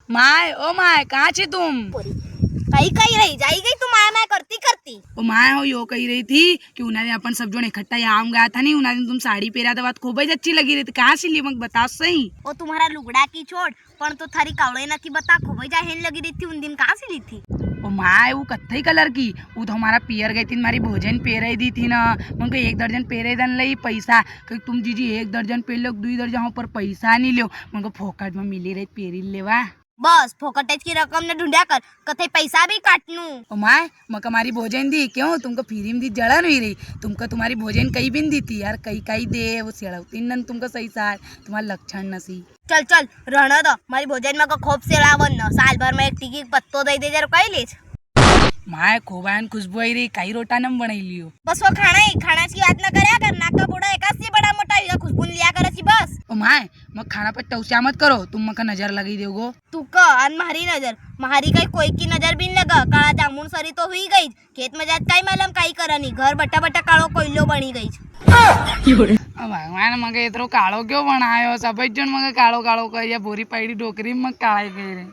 My oh my कहाँ छी तुम? कहीं कहीं रही जाई गई तुम आया मैं करती करती। ओ माय हो यो कही रही थी कि उन्होंने अपन सब जोड़े इकट्ठा आम गया था नहीं, उन्होंने तुम साड़ी पहरा था, बात खूब ही अच्छी लगी रही थी। कहाँ से ली मग बताओ सही। ओ तुम्हारा लुगड़ा की छोड़ पण तो थारी कावड़े ना की बता खूब जा हेन लगी रही थी उन दिन कहाँ से ली थी? ओ माय वो कत्थई कलर की वो तो हमारा पियर गई थी, हमारी भोजन पेरे दी थी ना, उनको 1 दर्जन पेरे दन लई पैसा कि तुम जीजी 1 दर्जन पेर लो 2 दर्जन पर पैसा नहीं लो, उनको फोकट में मिली रही पेरी लेवा। बस फोकटेज की रकम ने ढूंढा कर कथे पैसा भी काटनू। ओ माय मक हमारी भोजन दी क्यों तुमको फ्री में दी जड़ा नहीं रही, तुमको तुम्हारी भोजन कई भी दी थी यार, कई कई दे वो सेड़वती न तुमको सही सार तुम्हारा लक्षण नसी। चल चल रहने दो मारी भोजन में को खूब सेड़ावन न साल भर में एक टिकी पत्तो दे दे जर कई लेच। माय खोबायन खुशबू आई रही कई रोटा नम बनाई लियो। बस वो खाना की बात न करया कर नाका बूढ़ा एकास से बड़ा मोटा हुआ खुशबू लिया कर सी बस। ओ माय मक खाना पर टौसिया मत करो, तुम मका नजर लगी दोगो। तू का अन मारी नजर मारी कई कोई की नजर भी न लगा काला जामुन सरी तो हुई गई खेत में जात काई मालूम काई करनी घर बटा बटा कालो कोयलो बनी गई। भगवान मगे इतरो काळो क्यों बनायो, सब जन मगे काळो काळो करिया बोरी पड़ी डोकरी में काळे गए रे।